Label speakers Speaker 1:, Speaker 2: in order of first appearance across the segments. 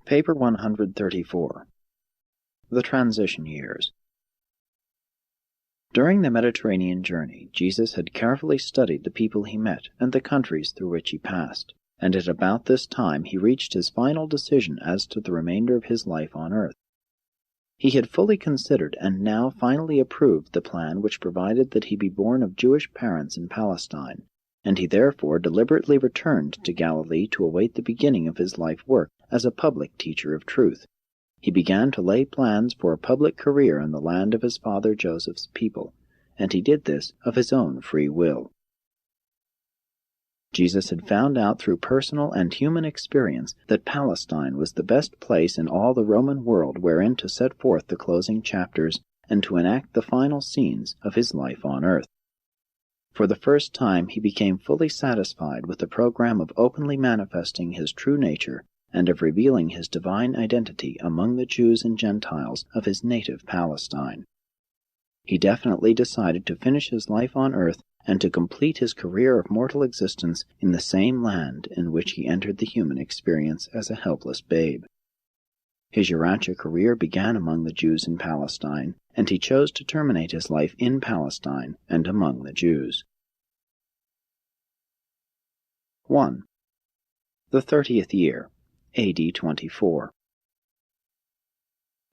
Speaker 1: Paper 134. The Transition Years. During the Mediterranean journey, Jesus had carefully studied the people he met and the countries through which he passed, and at about this time he reached his final decision as to the remainder of his life on earth. He had fully considered and now finally approved the plan which provided that he be born of Jewish parents in Palestine, and he therefore deliberately returned to Galilee to await the beginning of his life work as a public teacher of truth. He began to lay plans for a public career in the land of his father Joseph's people, and he did this of his own free will. Jesus had found out through personal and human experience that Palestine was the best place in all the Roman world wherein to set forth the closing chapters and to enact the final scenes of his life on earth. For the first time he became fully satisfied with the program of openly manifesting his true nature and of revealing his divine identity among the Jews and Gentiles of his native Palestine. He definitely decided to finish his life on earth and to complete his career of mortal existence in the same land in which he entered the human experience as a helpless babe. His Urantia career began among the Jews in Palestine, and he chose to terminate his life in Palestine and among the Jews. 1. The 30th year, A.D. 24.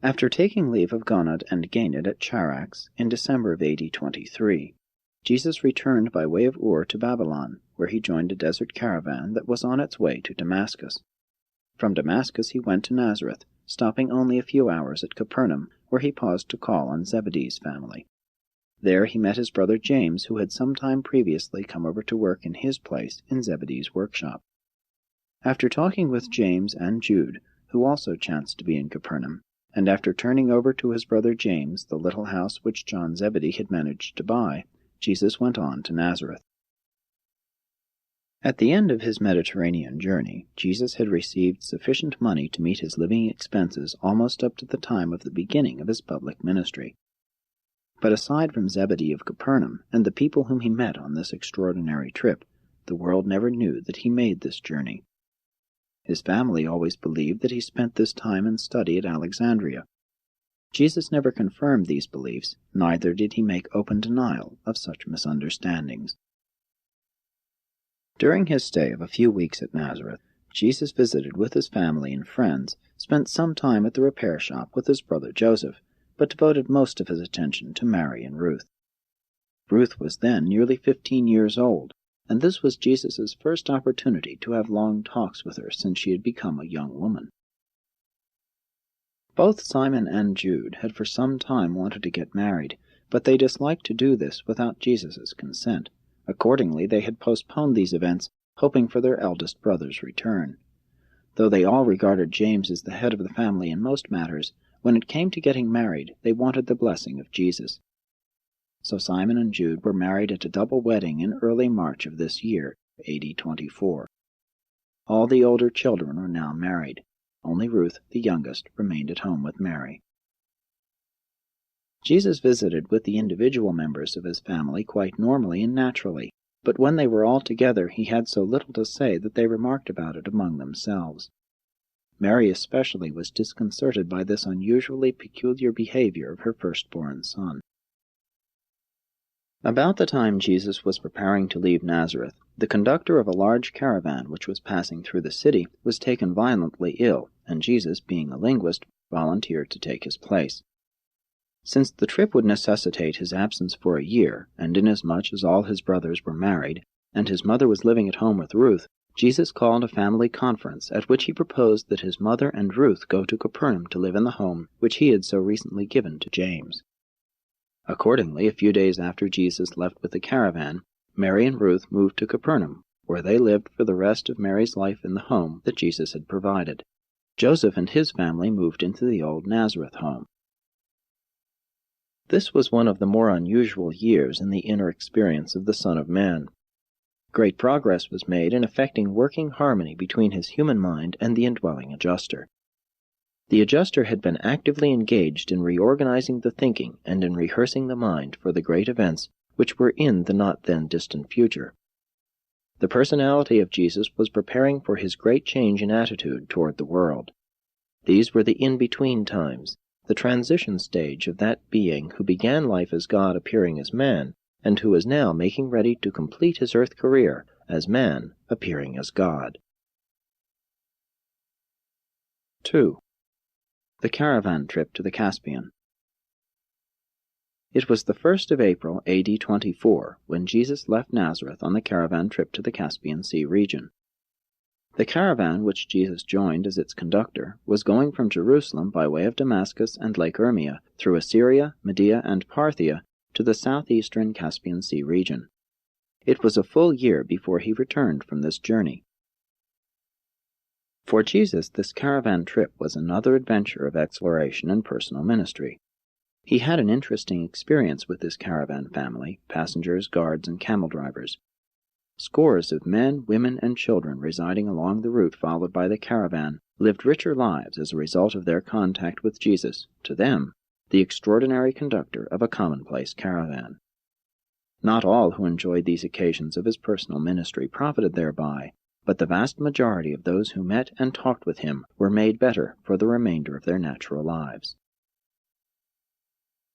Speaker 1: After taking leave of Gonad and Ganid at Charax in December of A.D. 23, Jesus returned by way of Ur to Babylon, where he joined a desert caravan that was on its way to Damascus. From Damascus he went to Nazareth, stopping only a few hours at Capernaum, where he paused to call on Zebedee's family. There he met his brother James, who had some time previously come over to work in his place in Zebedee's workshop. After talking with James and Jude, who also chanced to be in Capernaum, and after turning over to his brother James the little house which John Zebedee had managed to buy, Jesus went on to Nazareth. At the end of his Mediterranean journey, Jesus had received sufficient money to meet his living expenses almost up to the time of the beginning of his public ministry. But aside from Zebedee of Capernaum and the people whom he met on this extraordinary trip, the world never knew that he made this journey. His family always believed that he spent this time in study at Alexandria. Jesus never confirmed these beliefs, neither did he make open denial of such misunderstandings. During his stay of a few weeks at Nazareth, Jesus visited with his family and friends, spent some time at the repair shop with his brother Joseph, but devoted most of his attention to Mary and Ruth. Ruth was then nearly 15 years old, and this was Jesus' first opportunity to have long talks with her since she had become a young woman. Both Simon and Jude had for some time wanted to get married, but they disliked to do this without Jesus' consent. Accordingly, they had postponed these events, hoping for their eldest brother's return. Though they all regarded James as the head of the family in most matters, when it came to getting married, they wanted the blessing of Jesus. So Simon and Jude were married at a double wedding in early March of this year, A.D. 24. All the older children were now married. Only Ruth, the youngest, remained at home with Mary. Jesus visited with the individual members of his family quite normally and naturally, but when they were all together he had so little to say that they remarked about it among themselves. Mary especially was disconcerted by this unusually peculiar behavior of her firstborn son. About the time Jesus was preparing to leave Nazareth, the conductor of a large caravan which was passing through the city was taken violently ill, and Jesus, being a linguist, volunteered to take his place. Since the trip would necessitate his absence for a year, and inasmuch as all his brothers were married, and his mother was living at home with Ruth, Jesus called a family conference at which he proposed that his mother and Ruth go to Capernaum to live in the home which he had so recently given to James. Accordingly, a few days after Jesus left with the caravan, Mary and Ruth moved to Capernaum, where they lived for the rest of Mary's life in the home that Jesus had provided. Joseph and his family moved into the old Nazareth home. This was one of the more unusual years in the inner experience of the Son of Man. Great progress was made in effecting working harmony between his human mind and the indwelling adjuster. The adjuster had been actively engaged in reorganizing the thinking and in rehearsing the mind for the great events which were in the not then distant future. The personality of Jesus was preparing for his great change in attitude toward the world. These were the in-between times, the transition stage of that being who began life as God appearing as man, and who is now making ready to complete his earth career as man appearing as God. 2. The caravan trip to the Caspian. It was the 1st of April, AD 24, when Jesus left Nazareth on the caravan trip to the Caspian Sea region. The caravan, which Jesus joined as its conductor, was going from Jerusalem by way of Damascus and Lake Urmia, through Assyria, Media, and Parthia, to the southeastern Caspian Sea region. It was a full year before he returned from this journey. For Jesus, this caravan trip was another adventure of exploration and personal ministry. He had an interesting experience with this caravan family, passengers, guards, and camel drivers. Scores of men, women, and children residing along the route followed by the caravan lived richer lives as a result of their contact with Jesus, to them, the extraordinary conductor of a commonplace caravan. Not all who enjoyed these occasions of his personal ministry profited thereby, but the vast majority of those who met and talked with him were made better for the remainder of their natural lives.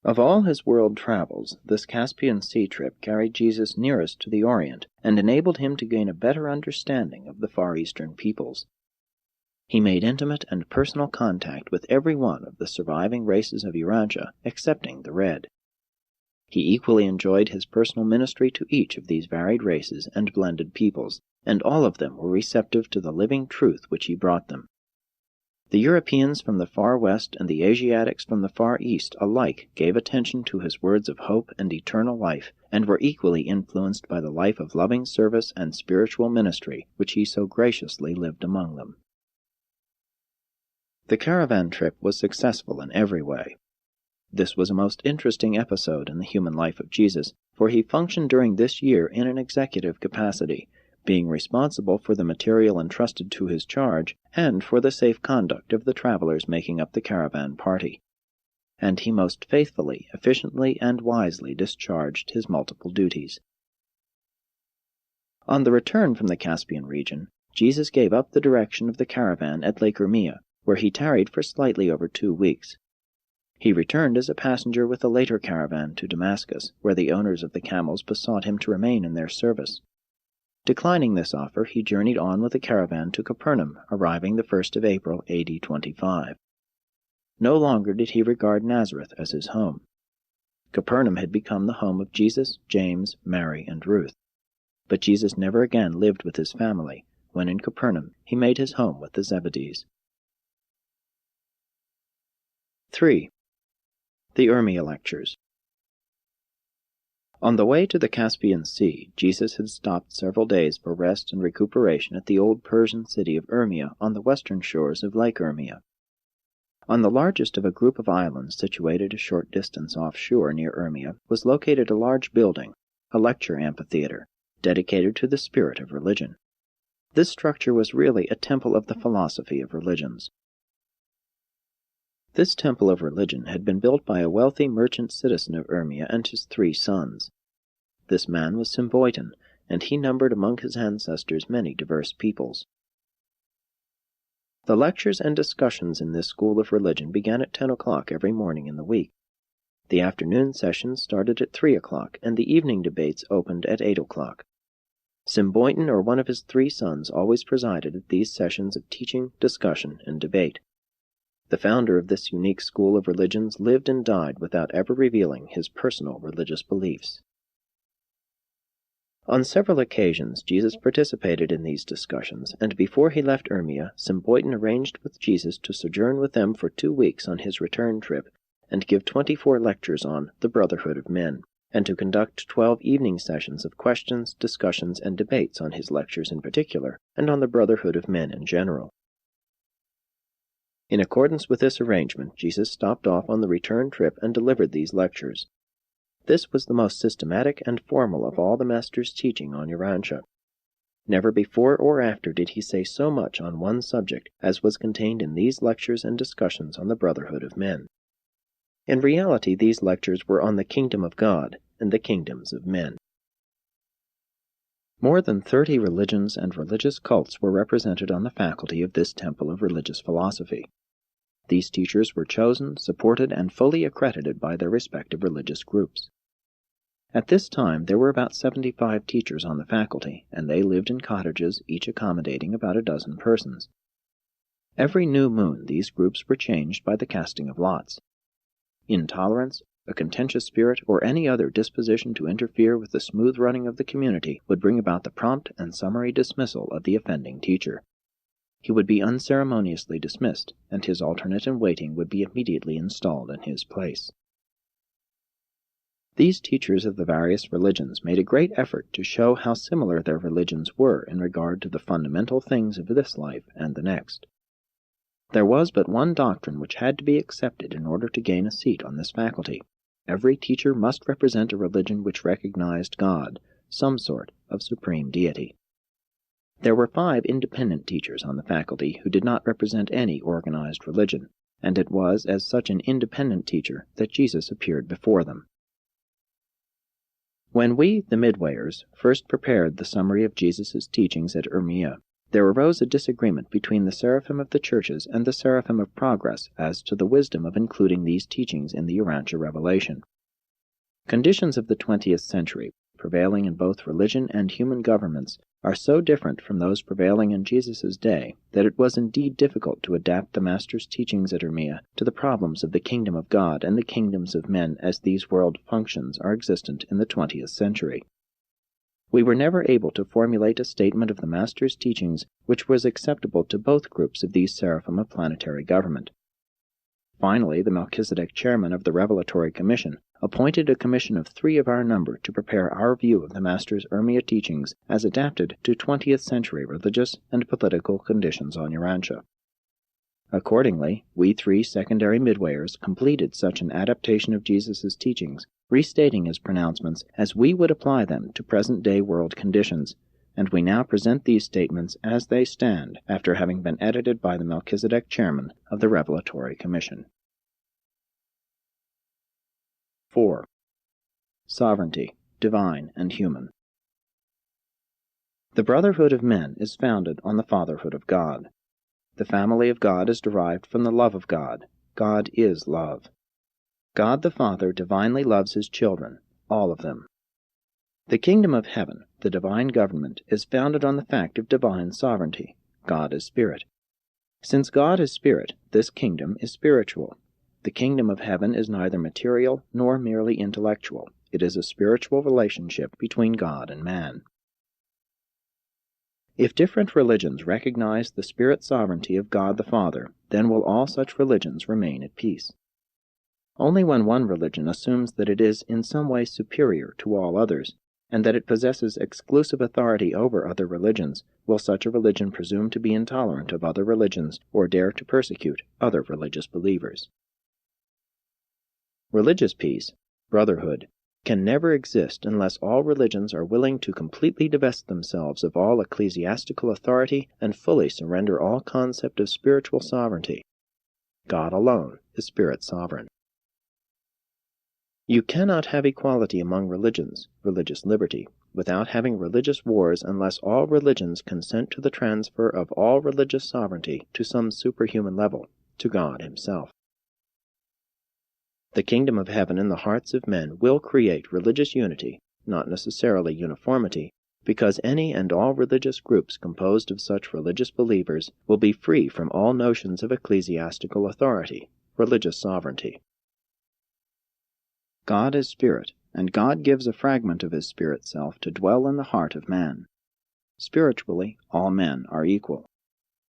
Speaker 1: Of all his world travels, this Caspian Sea trip carried Jesus nearest to the Orient and enabled him to gain a better understanding of the Far Eastern peoples. He made intimate and personal contact with every one of the surviving races of Eurasia, excepting the Red. He equally enjoyed his personal ministry to each of these varied races and blended peoples, and all of them were receptive to the living truth which he brought them. The Europeans from the far west and the Asiatics from the far east alike gave attention to his words of hope and eternal life, and were equally influenced by the life of loving service and spiritual ministry which he so graciously lived among them. The caravan trip was successful in every way. This was a most interesting episode in the human life of Jesus, for he functioned during this year in an executive capacity, being responsible for the material entrusted to his charge and for the safe conduct of the travelers making up the caravan party. And he most faithfully, efficiently, and wisely discharged his multiple duties. On the return from the Caspian region, Jesus gave up the direction of the caravan at Lake Urmia, where he tarried for slightly over 2 weeks. He returned as a passenger with a later caravan to Damascus, where the owners of the camels besought him to remain in their service. Declining this offer, he journeyed on with the caravan to Capernaum, arriving the 1st of April, AD 25. No longer did he regard Nazareth as his home. Capernaum had become the home of Jesus, James, Mary, and Ruth. But Jesus never again lived with his family. When in Capernaum, he made his home with the Zebedees. 3. The URMIA Lectures. On the way to the Caspian Sea, Jesus had stopped several days for rest and recuperation at the old Persian city of Urmia on the western shores of Lake Urmia. On the largest of a group of islands situated a short distance offshore near Urmia was located a large building, a lecture amphitheater, dedicated to the spirit of religion. This structure was really a temple of the philosophy of religions. This temple of religion had been built by a wealthy merchant citizen of Urmia and his 3 sons. This man was Symboitan, and he numbered among his ancestors many diverse peoples. The lectures and discussions in this school of religion began at 10 o'clock every morning in the week. The afternoon sessions started at 3 o'clock, and the evening debates opened at 8 o'clock. Symboitan or one of his 3 sons always presided at these sessions of teaching, discussion, and debate. The founder of this unique school of religions lived and died without ever revealing his personal religious beliefs. On several occasions, Jesus participated in these discussions, and before he left Urmia, Symboitan arranged with Jesus to sojourn with them for 2 weeks on his return trip, and give 24 lectures on the brotherhood of men, and to conduct 12 evening sessions of questions, discussions, and debates on his lectures in particular, and on the brotherhood of men in general. In accordance with this arrangement, Jesus stopped off on the return trip and delivered these lectures. This was the most systematic and formal of all the Master's teaching on Urantia. Never before or after did he say so much on one subject as was contained in these lectures and discussions on the brotherhood of men. In reality, these lectures were on the kingdom of God and the kingdoms of men. More than 30 religions and religious cults were represented on the faculty of this temple of religious philosophy. These teachers were chosen, supported, and fully accredited by their respective religious groups. At this time there were about 75 teachers on the faculty, and they lived in cottages, each accommodating about a dozen persons. Every new moon these groups were changed by the casting of lots. Intolerance, a contentious spirit, or any other disposition to interfere with the smooth running of the community would bring about the prompt and summary dismissal of the offending teacher. He would be unceremoniously dismissed, and his alternate in waiting would be immediately installed in his place. These teachers of the various religions made a great effort to show how similar their religions were in regard to the fundamental things of this life and the next. There was but one doctrine which had to be accepted in order to gain a seat on this faculty. Every teacher must represent a religion which recognized God, some sort of supreme deity. There were 5 independent teachers on the faculty who did not represent any organized religion, and it was as such an independent teacher that Jesus appeared before them. When we, the midwayers, first prepared the summary of Jesus' teachings at URMIA, there arose a disagreement between the seraphim of the churches and the seraphim of progress as to the wisdom of including these teachings in the Urantia revelation. Conditions of the 20th century, prevailing in both religion and human governments, are so different from those prevailing in Jesus' day that it was indeed difficult to adapt the Master's teachings at URMIA to the problems of the kingdom of God and the kingdoms of men as these world functions are existent in the 20th century. We were never able to formulate a statement of the Master's teachings which was acceptable to both groups of these seraphim of planetary government. Finally, the Melchizedek chairman of the Revelatory Commission appointed a commission of 3 of our number to prepare our view of the Master's URMIA teachings as adapted to 20th century religious and political conditions on Urantia. Accordingly, we 3 secondary midwayers completed such an adaptation of Jesus' teachings, restating his pronouncements as we would apply them to present-day world conditions, and we now present these statements as they stand after having been edited by the Melchizedek chairman of the Revelatory Commission. 4. Sovereignty, divine and human. The brotherhood of men is founded on the fatherhood of God. The family of God is derived from the love of God. God is love. God the Father divinely loves his children, all of them. The kingdom of heaven, the divine government, is founded on the fact of divine sovereignty. God is spirit. Since God is spirit, this kingdom is spiritual. The kingdom of heaven is neither material nor merely intellectual. It is a spiritual relationship between God and man. If different religions recognize the spirit sovereignty of God the Father, then will all such religions remain at peace. Only when one religion assumes that it is in some way superior to all others, and that it possesses exclusive authority over other religions, will such a religion presume to be intolerant of other religions or dare to persecute other religious believers. Religious peace, brotherhood, can never exist unless all religions are willing to completely divest themselves of all ecclesiastical authority and fully surrender all concept of spiritual sovereignty. God alone is spirit sovereign. You cannot have equality among religions, religious liberty, without having religious wars unless all religions consent to the transfer of all religious sovereignty to some superhuman level, to God himself. The kingdom of heaven in the hearts of men will create religious unity, not necessarily uniformity, because any and all religious groups composed of such religious believers will be free from all notions of ecclesiastical authority, religious sovereignty. God is spirit, and God gives a fragment of his spirit self to dwell in the heart of man. Spiritually, all men are equal.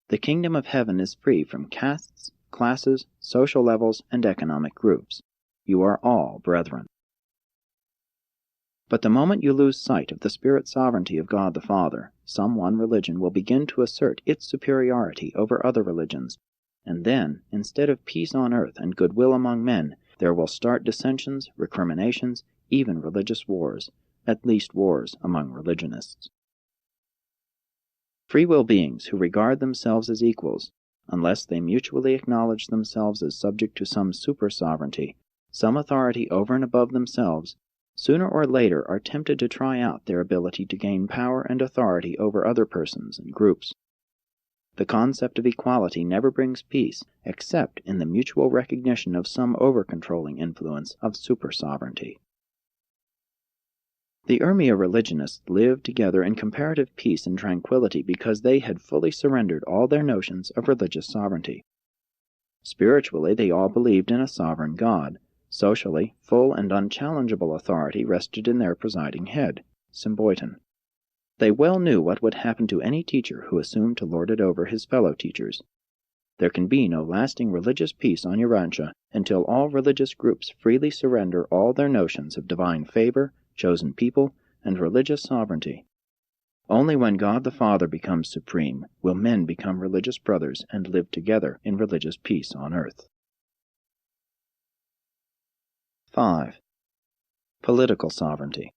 Speaker 1: The kingdom of heaven is free from castes, classes, social levels, and economic groups. You are all brethren. But the moment you lose sight of the spirit sovereignty of God the Father, some one religion will begin to assert its superiority over other religions, and then, instead of peace on earth and goodwill among men, there will start dissensions, recriminations, even religious wars, at least wars among religionists. Free will beings who regard themselves as equals, unless they mutually acknowledge themselves as subject to some super-sovereignty, some authority over and above themselves, sooner or later are tempted to try out their ability to gain power and authority over other persons and groups. The concept of equality never brings peace except in the mutual recognition of some over-controlling influence of super-sovereignty. The URMIA religionists lived together in comparative peace and tranquility because they had fully surrendered all their notions of religious sovereignty. Spiritually, they all believed in a sovereign God. Socially, full and unchallengeable authority rested in their presiding head, Symboiton. They well knew what would happen to any teacher who assumed to lord it over his fellow teachers. There can be no lasting religious peace on Urantia until all religious groups freely surrender all their notions of divine favor, chosen people, and religious sovereignty. Only when God the Father becomes supreme will men become religious brothers and live together in religious peace on earth. 5. Political sovereignty.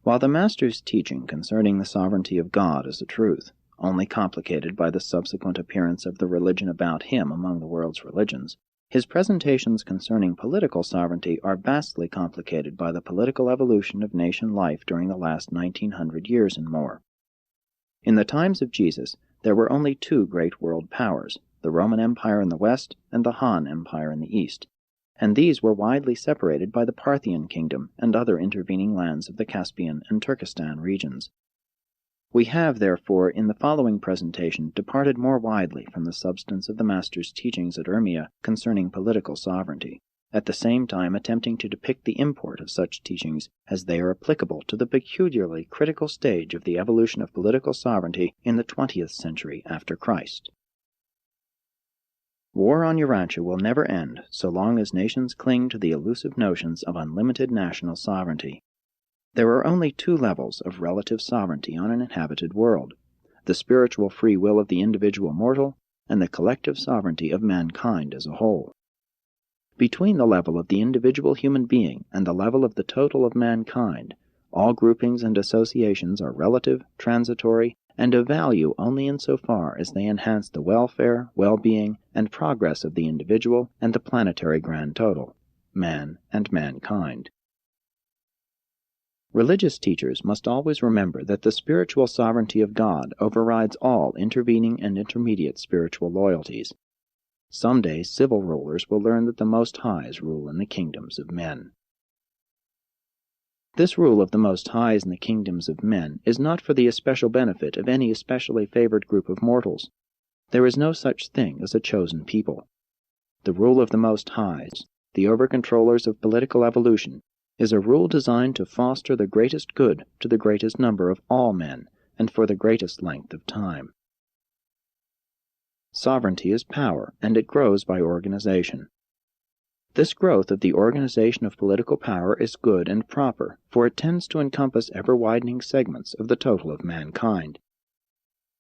Speaker 1: While the Master's teaching concerning the sovereignty of God is a truth, only complicated by the subsequent appearance of the religion about him among the world's religions, his presentations concerning political sovereignty are vastly complicated by the political evolution of nation life during the last 1900 years and more. In the times of Jesus, there were only two great world powers, the Roman Empire in the west and the Han Empire in the east, and these were widely separated by the Parthian kingdom and other intervening lands of the Caspian and Turkestan regions. We have, therefore, in the following presentation departed more widely from the substance of the Master's teachings at URMIA concerning political sovereignty, at the same time attempting to depict the import of such teachings as they are applicable to the peculiarly critical stage of the evolution of political sovereignty in the 20th century after Christ. War on Urantia will never end so long as nations cling to the elusive notions of unlimited national sovereignty. There are only two levels of relative sovereignty on an inhabited world, the spiritual free will of the individual mortal and the collective sovereignty of mankind as a whole. Between the level of the individual human being and the level of the total of mankind, all groupings and associations are relative, transitory, and of value only insofar as they enhance the welfare, well-being, and progress of the individual and the planetary grand total, man and mankind. Religious teachers must always remember that the spiritual sovereignty of God overrides all intervening and intermediate spiritual loyalties. Someday civil rulers will learn that the Most Highs rule in the kingdoms of men. This rule of the Most Highs in the kingdoms of men is not for the especial benefit of any especially favored group of mortals. There is no such thing as a chosen people. The rule of the Most Highs, the over-controllers of political evolution, is a rule designed to foster the greatest good to the greatest number of all men and for the greatest length of time. Sovereignty is power, and it grows by organization. This growth of the organization of political power is good and proper, for it tends to encompass ever-widening segments of the total of mankind.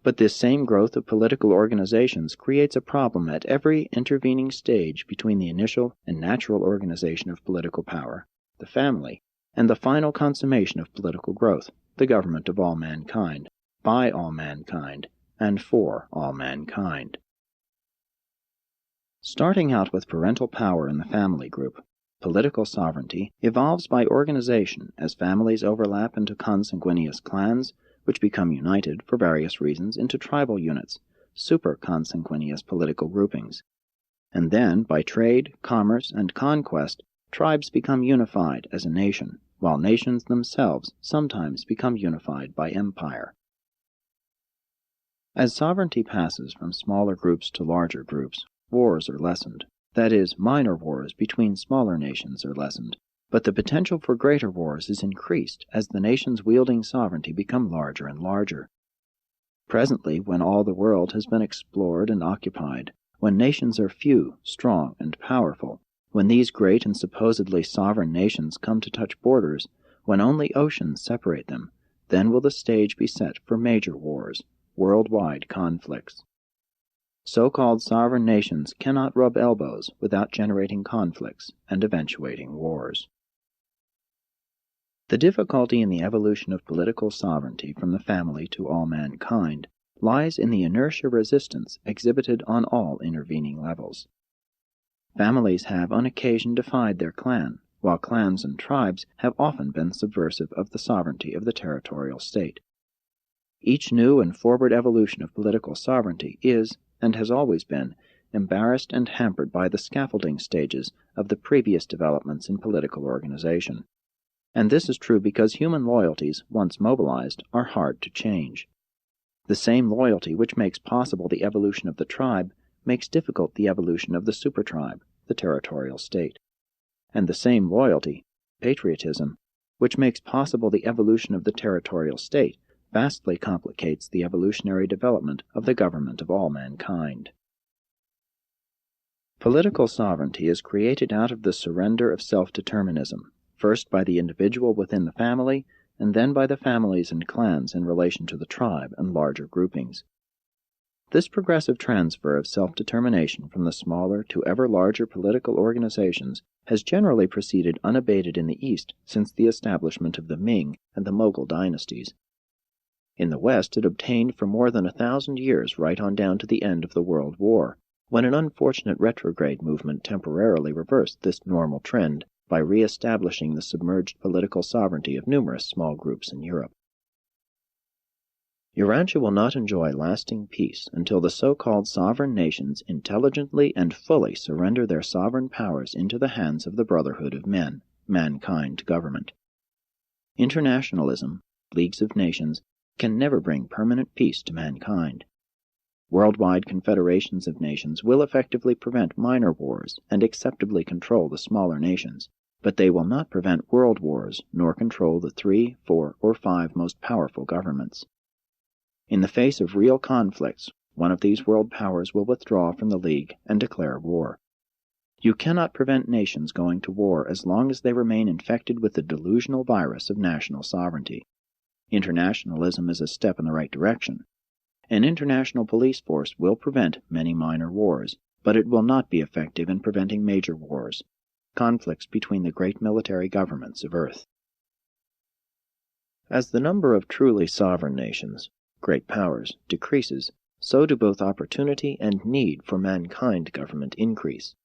Speaker 1: But this same growth of political organizations creates a problem at every intervening stage between the initial and natural organization of political power, the family, and the final consummation of political growth, the government of all mankind, by all mankind, and for all mankind. Starting out with parental power in the family group, political sovereignty evolves by organization as families overlap into consanguineous clans, which become united, for various reasons, into tribal units, super-consanguineous political groupings. And then, by trade, commerce, and conquest, tribes become unified as a nation, while nations themselves sometimes become unified by empire. As sovereignty passes from smaller groups to larger groups, wars are lessened. That is, minor wars between smaller nations are lessened, but the potential for greater wars is increased as the nations wielding sovereignty become larger and larger. Presently, when all the world has been explored and occupied, when nations are few, strong, and powerful, when these great and supposedly sovereign nations come to touch borders, when only oceans separate them, then will the stage be set for major wars, worldwide conflicts. So-called sovereign nations cannot rub elbows without generating conflicts and eventuating wars. The difficulty in the evolution of political sovereignty from the family to all mankind lies in the inertia resistance exhibited on all intervening levels. Families have on occasion defied their clan, while clans and tribes have often been subversive of the sovereignty of the territorial state. Each new and forward evolution of political sovereignty is, and has always been, embarrassed and hampered by the scaffolding stages of the previous developments in political organization. And this is true because human loyalties, once mobilized, are hard to change. The same loyalty which makes possible the evolution of the tribe makes difficult the evolution of the supertribe, the territorial state. And the same loyalty, patriotism, which makes possible the evolution of the territorial state, vastly complicates the evolutionary development of the government of all mankind. Political sovereignty is created out of the surrender of self-determinism, first by the individual within the family, and then by the families and clans in relation to the tribe and larger groupings. This progressive transfer of self-determination from the smaller to ever larger political organizations has generally proceeded unabated in the East since the establishment of the Ming and the Mughal dynasties. In the West it obtained for more than 1,000 years right on down to the end of the World War, when an unfortunate retrograde movement temporarily reversed this normal trend by re-establishing the submerged political sovereignty of numerous small groups in Europe. Urantia will not enjoy lasting peace until the so-called sovereign nations intelligently and fully surrender their sovereign powers into the hands of the brotherhood of men, mankind government. Internationalism, leagues of nations, can never bring permanent peace to mankind. Worldwide confederations of nations will effectively prevent minor wars and acceptably control the smaller nations, but they will not prevent world wars nor control the 3, 4, or 5 most powerful governments. In the face of real conflicts, one of these world powers will withdraw from the League and declare war. You cannot prevent nations going to war as long as they remain infected with the delusional virus of national sovereignty. Internationalism is a step in the right direction. An international police force will prevent many minor wars, but it will not be effective in preventing major wars, conflicts between the great military governments of Earth. As the number of truly sovereign nations, great powers, decreases, so do both opportunity and need for mankind government increase.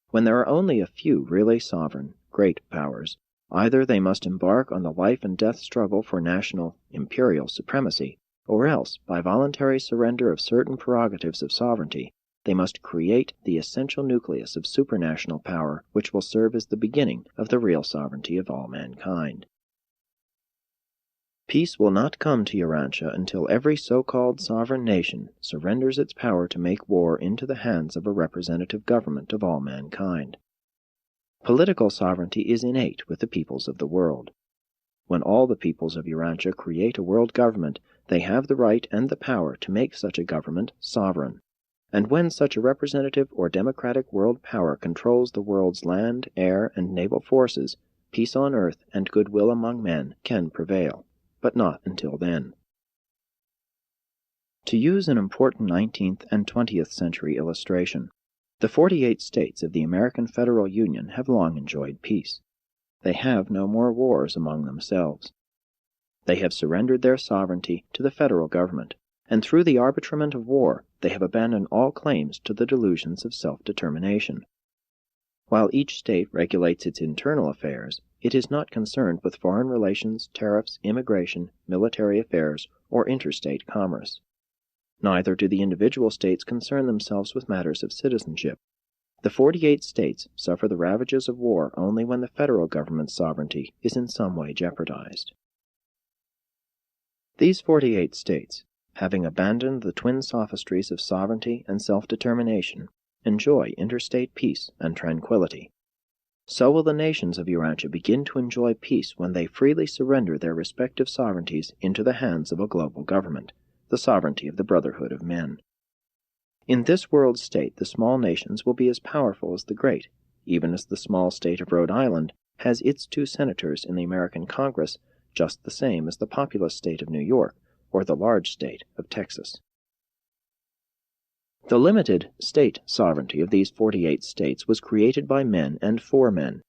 Speaker 1: When there are only a few really sovereign, great powers, either they must embark on the life and death struggle for national, imperial supremacy, or else, by voluntary surrender of certain prerogatives of sovereignty, they must create the essential nucleus of supranational power which will serve as the beginning of the real sovereignty of all mankind. Peace will not come to Urantia until every so-called sovereign nation surrenders its power to make war into the hands of a representative government of all mankind. Political sovereignty is innate with the peoples of the world. When all the peoples of Urantia create a world government, they have the right and the power to make such a government sovereign. And when such a representative or democratic world power controls the world's land, air, and naval forces, peace on earth and goodwill among men can prevail, but not until then. To use an important 19th and 20th century illustration, the 48 states of the American Federal Union have long enjoyed peace. They have no more wars among themselves. They have surrendered their sovereignty to the federal government, and through the arbitrament of war, they have abandoned all claims to the delusions of self-determination. While each state regulates its internal affairs, it is not concerned with foreign relations, tariffs, immigration, military affairs, or interstate commerce. Neither do the individual states concern themselves with matters of citizenship. The 48 states suffer the ravages of war only when the federal government's sovereignty is in some way jeopardized. These 48 states, having abandoned the twin sophistries of sovereignty and self-determination, enjoy interstate peace and tranquility. So will the nations of Urantia begin to enjoy peace when they freely surrender their respective sovereignties into the hands of a global government, the sovereignty of the brotherhood of men. In this world state, the small nations will be as powerful as the great, even as the small state of Rhode Island has its 2 senators in the American Congress, just the same as the populous state of New York or the large state of Texas. The limited state sovereignty of these 48 states was created by men and for men.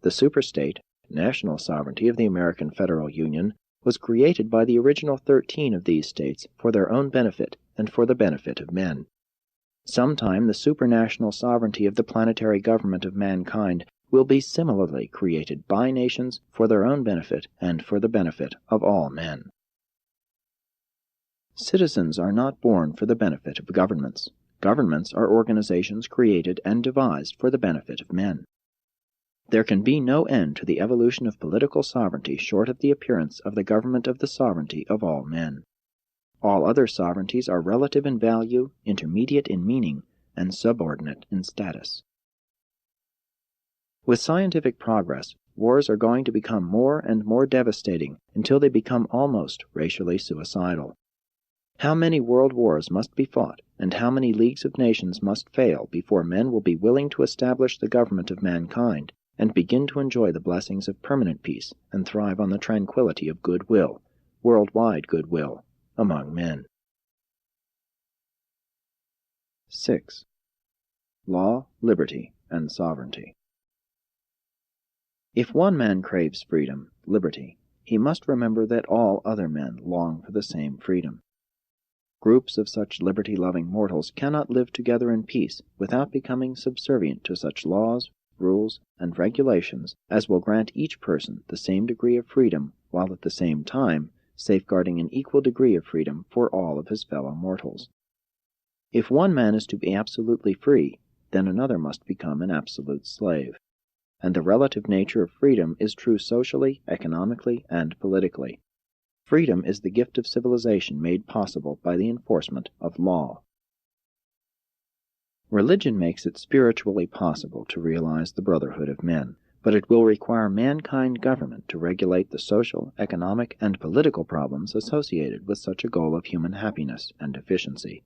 Speaker 1: The superstate, national sovereignty of the American Federal Union was created by the original 13 of these states for their own benefit and for the benefit of men. Sometime the supranational sovereignty of the planetary government of mankind will be similarly created by nations for their own benefit and for the benefit of all men. Citizens are not born for the benefit of governments. Governments are organizations created and devised for the benefit of men. There can be no end to the evolution of political sovereignty short of the appearance of the government of the sovereignty of all men. All other sovereignties are relative in value, intermediate in meaning, and subordinate in status. With scientific progress, wars are going to become more and more devastating until they become almost racially suicidal. How many world wars must be fought, and how many leagues of nations must fail before men will be willing to establish the government of mankind and begin to enjoy the blessings of permanent peace and thrive on the tranquility of goodwill, worldwide goodwill, among men. 6. Law, liberty, and sovereignty. If one man craves freedom, liberty, he must remember that all other men long for the same freedom. Groups of such liberty-loving mortals cannot live together in peace without becoming subservient to such laws, rules, and regulations as will grant each person the same degree of freedom, while at the same time safeguarding an equal degree of freedom for all of his fellow mortals. If one man is to be absolutely free, then another must become an absolute slave. And the relative nature of freedom is true socially, economically, and politically. Freedom is the gift of civilization made possible by the enforcement of law. Religion makes it spiritually possible to realize the brotherhood of men, but it will require mankind government to regulate the social, economic, and political problems associated with such a goal of human happiness and efficiency.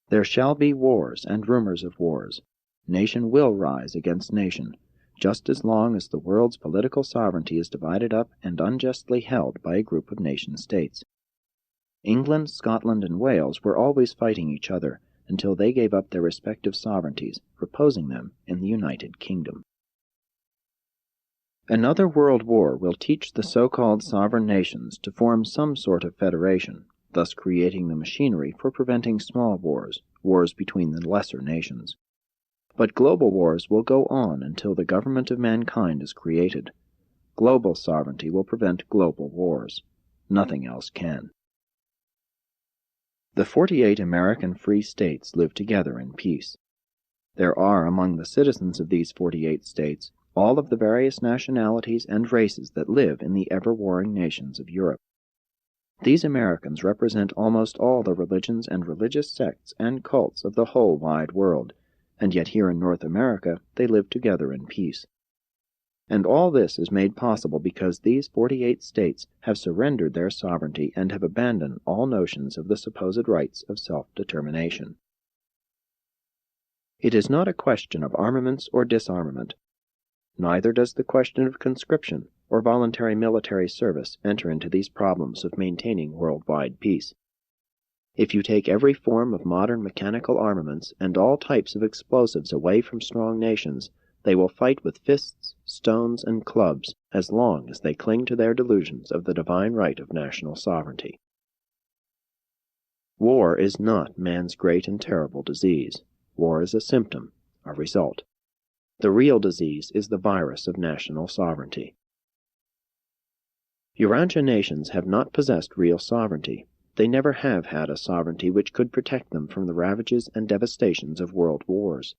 Speaker 1: There shall be wars and rumors of wars. Nation will rise against nation, just as long as the world's political sovereignty is divided up and unjustly held by a group of nation-states. England, Scotland, and Wales were always fighting each other until they gave up their respective sovereignties, reposing them in the United Kingdom. Another world war will teach the so-called sovereign nations to form some sort of federation, thus creating the machinery for preventing small wars, wars between the lesser nations. But global wars will go on until the government of mankind is created. Global sovereignty will prevent global wars. Nothing else can. The 48 American free states live together in peace. There are among the citizens of these 48 states all of the various nationalities and races that live in the ever-warring nations of Europe. These Americans represent almost all the religions and religious sects and cults of the whole wide world, and yet here in North America they live together in peace. And all this is made possible because these 48 states have surrendered their sovereignty and have abandoned all notions of the supposed rights of self-determination. It is not a question of armaments or disarmament. Neither does the question of conscription or voluntary military service enter into these problems of maintaining worldwide peace. If you take every form of modern mechanical armaments and all types of explosives away from strong nations, they will fight with fists, stones, and clubs as long as they cling to their delusions of the divine right of national sovereignty. War is not man's great and terrible disease. War is a symptom, a result. The real disease is the virus of national sovereignty. Urantia nations have not possessed real sovereignty. They never have had a sovereignty which could protect them from the ravages and devastations of world wars.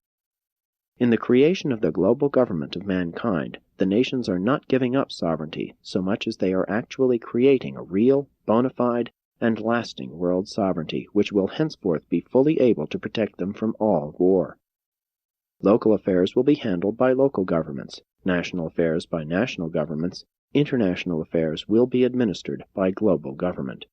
Speaker 1: In the creation of the global government of mankind, the nations are not giving up sovereignty so much as they are actually creating a real, bona fide, and lasting world sovereignty which will henceforth be fully able to protect them from all war. Local affairs will be handled by local governments, national affairs by national governments, international affairs will be administered by global government.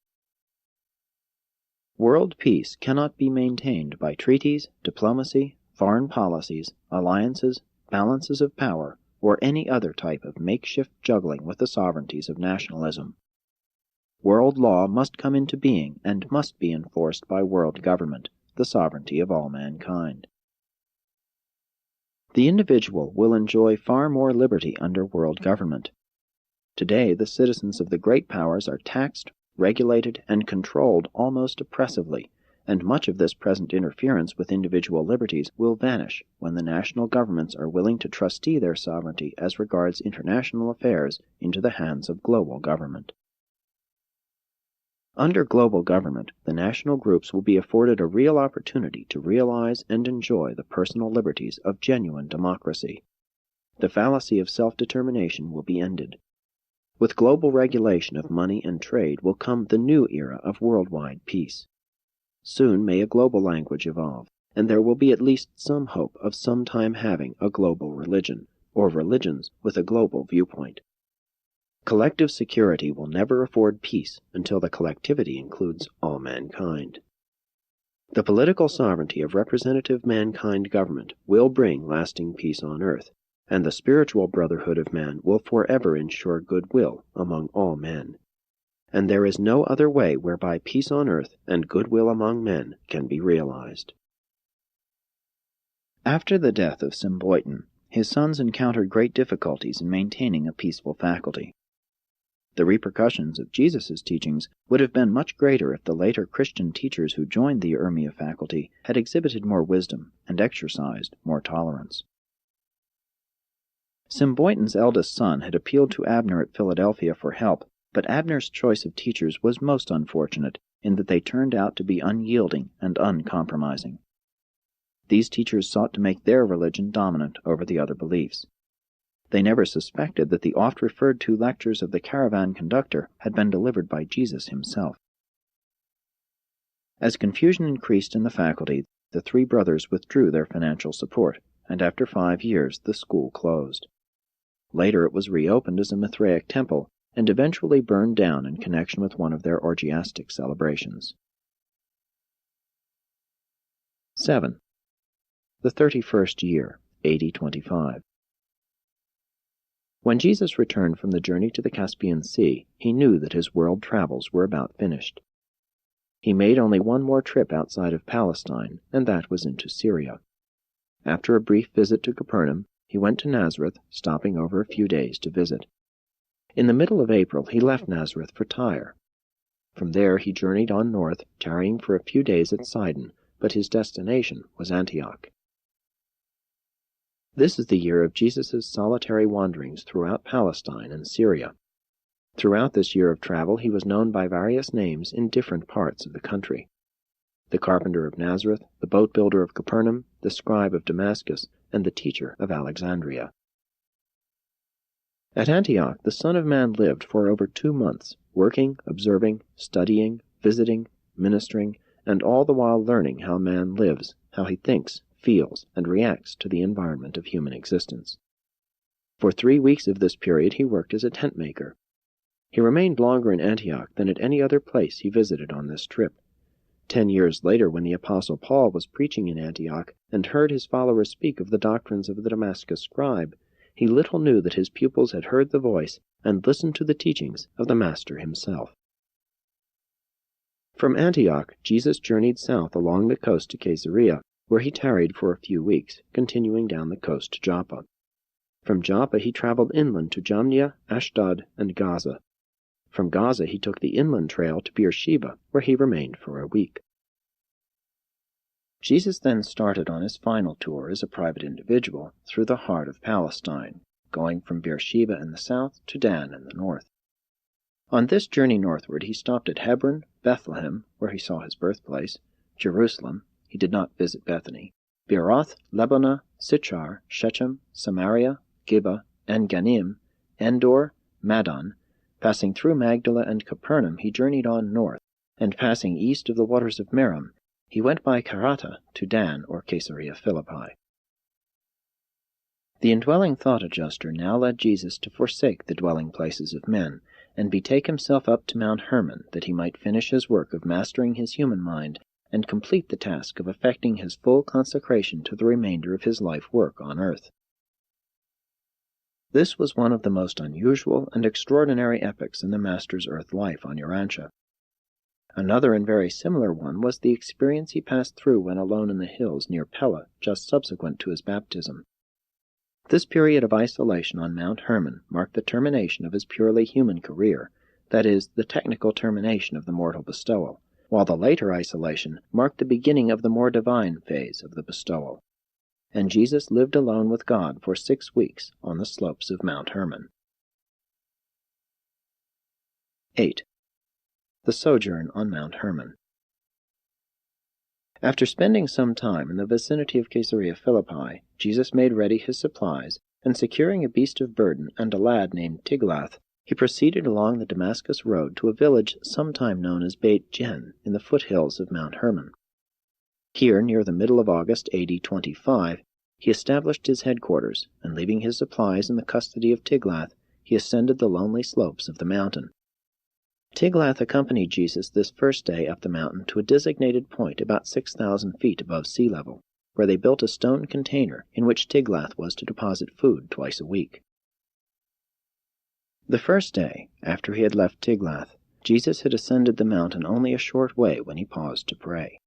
Speaker 1: World peace cannot be maintained by treaties, diplomacy, foreign policies, alliances, balances of power, or any other type of makeshift juggling with the sovereignties of nationalism. World law must come into being and must be enforced by world government, the sovereignty of all mankind. The individual will enjoy far more liberty under world government. Today, the citizens of the great powers are taxed, regulated, and controlled almost oppressively, and much of this present interference with individual liberties will vanish when the national governments are willing to trustee their sovereignty as regards international affairs into the hands of global government. Under global government, the national groups will be afforded a real opportunity to realize and enjoy the personal liberties of genuine democracy. The fallacy of self-determination will be ended. With global regulation of money and trade will come the new era of worldwide peace. Soon may a global language evolve, and there will be at least some hope of sometime having a global religion, or religions with a global viewpoint. Collective security will never afford peace until the collectivity includes all mankind. The political sovereignty of representative mankind government will bring lasting peace on earth, and the spiritual brotherhood of man will forever ensure goodwill among all men. And there is no other way whereby peace on earth and goodwill among men can be realized. After the death of Symboiton, his sons encountered great difficulties in maintaining a peaceful faculty. The repercussions of Jesus' teachings would have been much greater if the later Christian teachers who joined the URMIA faculty had exhibited more wisdom and exercised more tolerance. Symboiton's eldest son had appealed to Abner at Philadelphia for help, but Abner's choice of teachers was most unfortunate in that they turned out to be unyielding and uncompromising. These teachers sought to make their religion dominant over the other beliefs. They never suspected that the oft-referred-to lectures of the caravan conductor had been delivered by Jesus himself. As confusion increased in the faculty, the three brothers withdrew their financial support, and after 5 years the school closed. Later it was reopened as a Mithraic temple, and eventually burned down in connection with one of their orgiastic celebrations. 7. The 31st year, AD 25. When Jesus returned from the journey to the Caspian Sea, he knew that his world travels were about finished. He made only one more trip outside of Palestine, and that was into Syria. After a brief visit to Capernaum, he went to Nazareth, stopping over a few days to visit. In the middle of April, he left Nazareth for Tyre. From there he journeyed on north, tarrying for a few days at Sidon, but his destination was Antioch. This is the year of Jesus' solitary wanderings throughout Palestine and Syria. Throughout this year of travel he was known by various names in different parts of the country. The carpenter of Nazareth, the boat builder of Capernaum, the scribe of Damascus, and the teacher of Alexandria. At Antioch the Son of Man lived for over 2 months, working, observing, studying, visiting, ministering, and all the while learning how man lives, how he thinks, feels, and reacts to the environment of human existence. For 3 weeks of this period he worked as a tent maker. He remained longer in Antioch than at any other place he visited on this trip. 10 years later, when the Apostle Paul was preaching in Antioch and heard his followers speak of the doctrines of the Damascus scribe, he little knew that his pupils had heard the voice and listened to the teachings of the Master himself. From Antioch, Jesus journeyed south along the coast to Caesarea, where he tarried for a few weeks, continuing down the coast to Joppa. From Joppa he traveled inland to Jamnia, Ashdod, and Gaza. From Gaza he took the inland trail to Beersheba, where he remained for a week. Jesus then started on his final tour as a private individual through the heart of Palestine, going from Beersheba in the south to Dan in the north. On this journey northward he stopped at Hebron, Bethlehem, where he saw his birthplace, Jerusalem, he did not visit Bethany, Beeroth, Lebonah, Sichar, Shechem, Samaria, Gibeah, En-Ganim, Endor, Madon. Passing through Magdala and Capernaum he journeyed on north, and passing east of the waters of Merom, he went by Karata to Dan or Caesarea Philippi. The indwelling thought adjuster now led Jesus to forsake the dwelling places of men, and betake himself up to Mount Hermon, that he might finish his work of mastering his human mind, and complete the task of effecting his full consecration to the remainder of his life work on earth. This was one of the most unusual and extraordinary epochs in the Master's earth life on Urantia. Another and very similar one was the experience he passed through when alone in the hills near Pella, just subsequent to his baptism. This period of isolation on Mount Hermon marked the termination of his purely human career, that is, the technical termination of the mortal bestowal, while the later isolation marked the beginning of the more divine phase of the bestowal. And Jesus lived alone with God for 6 weeks on the slopes of Mount Hermon. 8. The Sojourn on Mount Hermon. After spending some time in the vicinity of Caesarea Philippi, Jesus made ready his supplies, and securing a beast of burden and a lad named Tiglath, he proceeded along the Damascus road to a village sometime known as Beit Gen, in the foothills of Mount Hermon. Here, near the middle of August A.D. 25, he established his headquarters, and leaving his supplies in the custody of Tiglath, he ascended the lonely slopes of the mountain. Tiglath accompanied Jesus this first day up the mountain to a designated point about 6,000 feet above sea level, where they built a stone container in which Tiglath was to deposit food twice a week. The first day, after he had left Tiglath, Jesus had ascended the mountain only a short way when he paused to pray.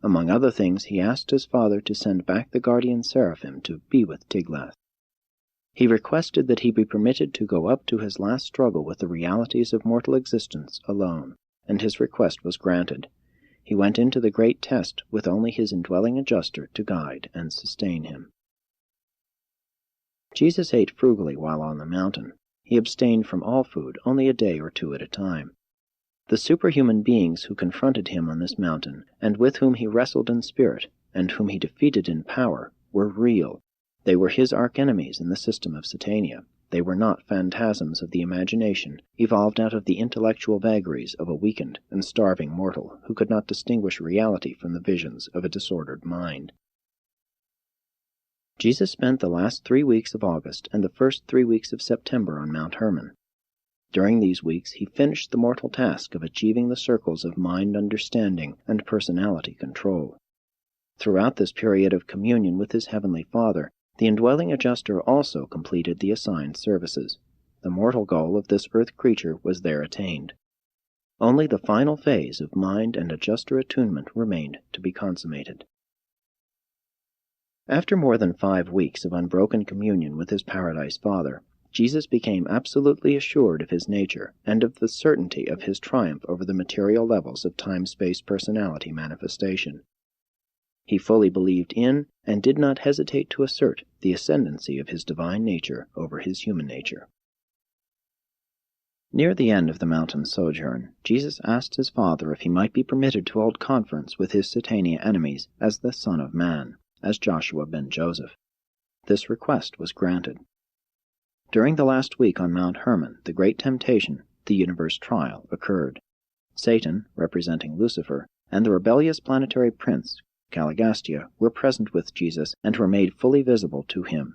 Speaker 1: Among other things, he asked his Father to send back the guardian seraphim to be with Tiglath. He requested that he be permitted to go up to his last struggle with the realities of mortal existence alone, and his request was granted. He went into the great test with only his indwelling adjuster to guide and sustain him. Jesus ate frugally while on the mountain. He abstained from all food only a day or two at a time. The superhuman beings who confronted him on this mountain, and with whom he wrestled in spirit, and whom he defeated in power, were real. They were his archenemies in the system of Satania. They were not phantasms of the imagination, evolved out of the intellectual vagaries of a weakened and starving mortal who could not distinguish reality from the visions of a disordered mind. Jesus spent the last 3 weeks of August and the first 3 weeks of September on Mount Hermon. During these weeks he finished the mortal task of achieving the circles of mind understanding and personality control. Throughout this period of communion with his heavenly Father, the indwelling adjuster also completed the assigned services. The mortal goal of this earth creature was there attained. Only the final phase of mind and adjuster attunement remained to be consummated. After more than 5 weeks of unbroken communion with his Paradise Father, Jesus became absolutely assured of his nature and of the certainty of his triumph over the material levels of time-space personality manifestation. He fully believed in, and did not hesitate to assert, the ascendancy of his divine nature over his human nature. Near the end of the mountain sojourn, Jesus asked his Father if he might be permitted to hold conference with his Satania enemies as the Son of Man, as Joshua ben Joseph. This request was granted. During the last week on Mount Hermon, the great temptation, the universe trial, occurred. Satan, representing Lucifer, and the rebellious planetary prince, Caligastia, were present with Jesus and were made fully visible to him.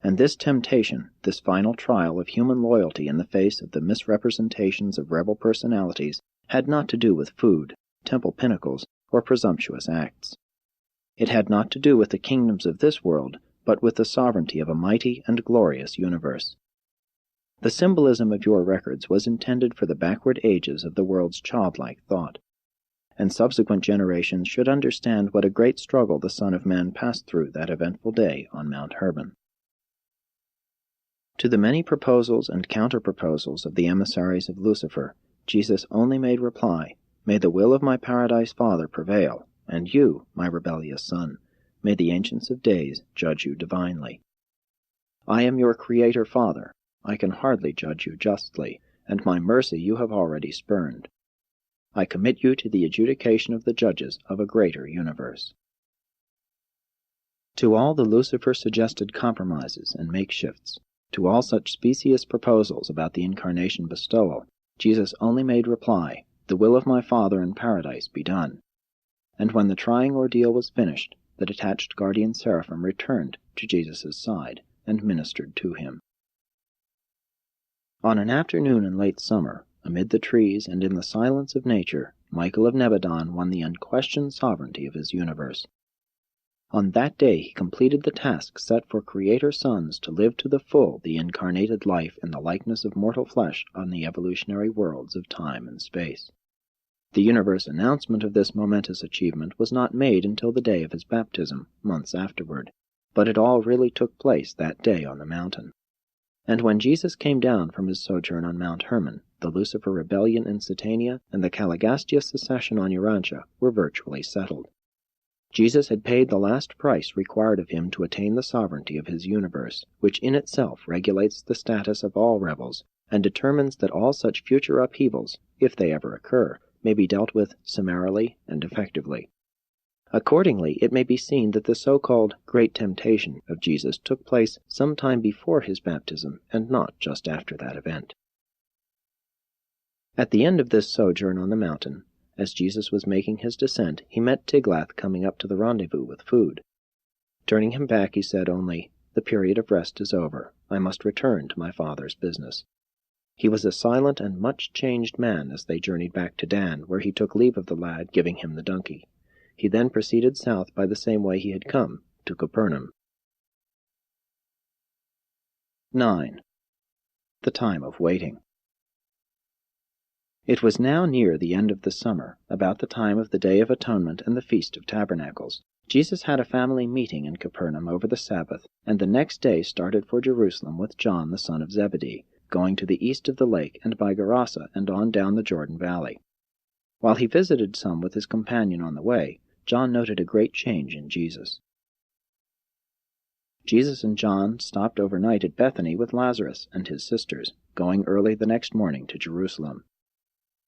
Speaker 1: And this temptation, this final trial of human loyalty in the face of the misrepresentations of rebel personalities, had not to do with food, temple pinnacles, or presumptuous acts. It had not to do with the kingdoms of this world, but with the sovereignty of a mighty and glorious universe. The symbolism of your records was intended for the backward ages of the world's childlike thought, and subsequent generations should understand what a great struggle the Son of Man passed through that eventful day on Mount Hermon. To the many proposals and counter-proposals of the emissaries of Lucifer, Jesus only made reply, "May the will of my Paradise Father prevail, and you, my rebellious son, may the ancients of days judge you divinely. I am your Creator Father. I can hardly judge you justly, and my mercy you have already spurned. I commit you to the adjudication of the judges of a greater universe." To all the Lucifer-suggested compromises and makeshifts, to all such specious proposals about the incarnation bestowal, Jesus only made reply, "The will of my Father in paradise be done." And when the trying ordeal was finished, the detached guardian seraphim returned to Jesus' side and ministered to him. On an afternoon in late summer, amid the trees and in the silence of nature, Michael of Nebadon won the unquestioned sovereignty of his universe. On that day he completed the task set for Creator sons to live to the full the incarnated life in the likeness of mortal flesh on the evolutionary worlds of time and space. The universe announcement of this momentous achievement was not made until the day of his baptism, months afterward, but it all really took place that day on the mountain. And when Jesus came down from his sojourn on Mount Hermon, the Lucifer rebellion in Satania and the Caligastia secession on Urantia were virtually settled. Jesus had paid the last price required of him to attain the sovereignty of his universe, which in itself regulates the status of all rebels, and determines that all such future upheavals, if they ever occur, may be dealt with summarily and effectively. Accordingly, it may be seen that the so-called Great Temptation of Jesus took place some time before his baptism and not just after that event. At the end of this sojourn on the mountain, as Jesus was making his descent, he met Tiglath coming up to the rendezvous with food. Turning him back, he said only, "The period of rest is over. I must return to my father's business." He was a silent and much changed man as they journeyed back to Dan, where he took leave of the lad, giving him the donkey. He then proceeded south by the same way he had come, to Capernaum. 9. The time of waiting. It was now near the end of the summer, about the time of the Day of Atonement and the Feast of Tabernacles. Jesus had a family meeting in Capernaum over the Sabbath, and the next day started for Jerusalem with John the son of Zebedee, going to the east of the lake and by Gerasa and on down the Jordan Valley. While he visited some with his companion on the way, John noted a great change in Jesus. Jesus and John stopped overnight at Bethany with Lazarus and his sisters, going early the next morning to Jerusalem.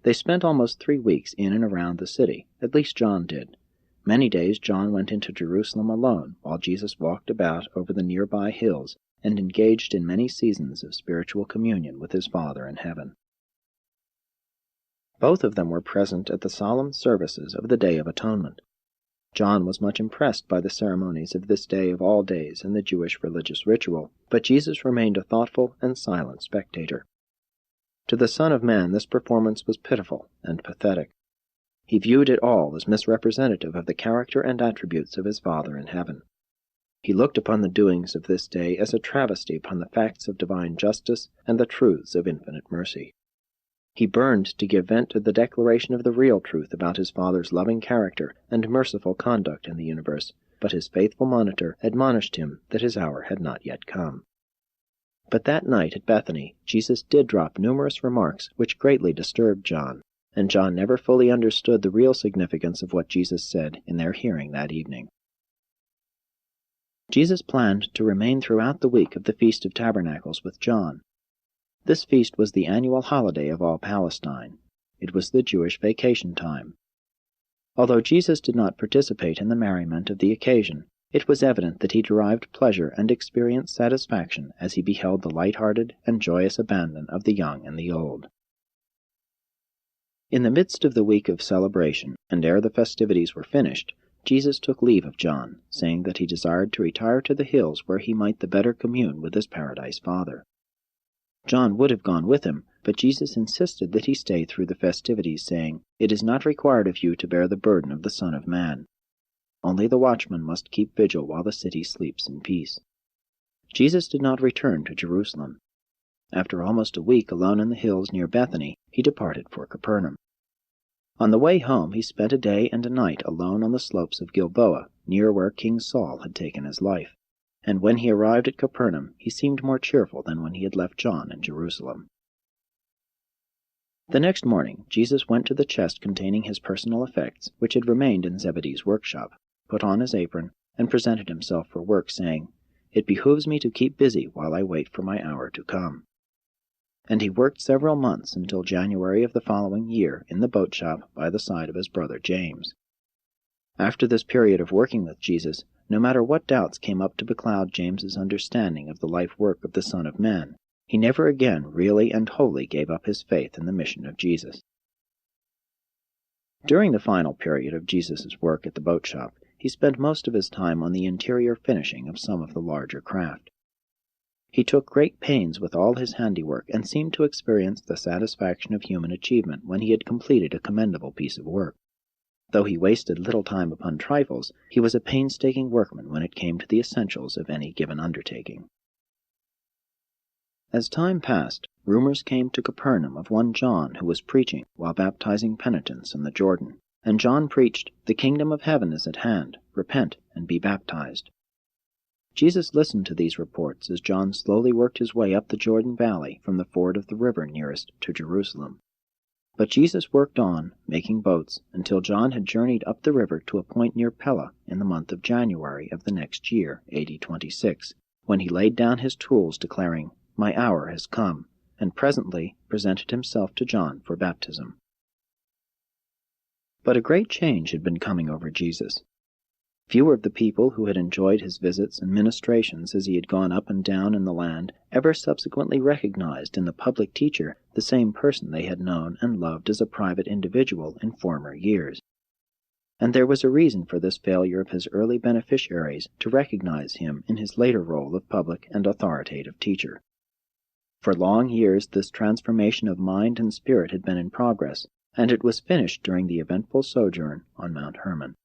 Speaker 1: They spent almost 3 weeks in and around the city, at least John did. Many days John went into Jerusalem alone, while Jesus walked about over the nearby hills and engaged in many seasons of spiritual communion with his Father in heaven. Both of them were present at the solemn services of the Day of Atonement. John was much impressed by the ceremonies of this day of all days in the Jewish religious ritual, but Jesus remained a thoughtful and silent spectator. To the Son of Man this performance was pitiful and pathetic. He viewed it all as misrepresentative of the character and attributes of his Father in heaven. He looked upon the doings of this day as a travesty upon the facts of divine justice and the truths of infinite mercy. He burned to give vent to the declaration of the real truth about his Father's loving character and merciful conduct in the universe, but his faithful monitor admonished him that his hour had not yet come. But that night at Bethany, Jesus did drop numerous remarks which greatly disturbed John, and John never fully understood the real significance of what Jesus said in their hearing that evening. Jesus planned to remain throughout the week of the Feast of Tabernacles with John. This feast was the annual holiday of all Palestine. It was the Jewish vacation time. Although Jesus did not participate in the merriment of the occasion, it was evident that he derived pleasure and experienced satisfaction as he beheld the light-hearted and joyous abandon of the young and the old. In the midst of the week of celebration, and ere the festivities were finished, Jesus took leave of John, saying that he desired to retire to the hills where he might the better commune with his paradise Father. John would have gone with him, but Jesus insisted that he stay through the festivities, saying, "It is not required of you to bear the burden of the Son of Man. Only the watchman must keep vigil while the city sleeps in peace." Jesus did not return to Jerusalem. After almost a week alone in the hills near Bethany, he departed for Capernaum. On the way home he spent a day and a night alone on the slopes of Gilboa, near where King Saul had taken his life. And when he arrived at Capernaum, he seemed more cheerful than when he had left John in Jerusalem. The next morning, Jesus went to the chest containing his personal effects, which had remained in Zebedee's workshop, put on his apron, and presented himself for work, saying, "It behooves me to keep busy while I wait for my hour to come." And he worked several months until January of the following year in the boat shop by the side of his brother James. After this period of working with Jesus, no matter what doubts came up to becloud James's understanding of the life-work of the Son of Man, he never again really and wholly gave up his faith in the mission of Jesus. During the final period of Jesus' work at the boat shop, he spent most of his time on the interior finishing of some of the larger craft. He took great pains with all his handiwork and seemed to experience the satisfaction of human achievement when he had completed a commendable piece of work. Though he wasted little time upon trifles, he was a painstaking workman when it came to the essentials of any given undertaking. As time passed, rumors came to Capernaum of one John who was preaching while baptizing penitents in the Jordan. And John preached, "The kingdom of heaven is at hand. Repent and be baptized." Jesus listened to these reports as John slowly worked his way up the Jordan Valley from the ford of the river nearest to Jerusalem. But Jesus worked on, making boats, until John had journeyed up the river to a point near Pella in the month of January of the next year, AD 26, when he laid down his tools, declaring, "My hour has come. and presently presented himself to John for baptism. But a great change had been coming over Jesus. Few of the people who had enjoyed his visits and ministrations as he had gone up and down in the land ever subsequently recognized in the public teacher the same person they had known and loved as a private individual in former years. And there was a reason for this failure of his early beneficiaries to recognize him in his later role of public and authoritative teacher. For long years this transformation of mind and spirit had been in progress, and it was finished during the eventful sojourn on Mount Hermon.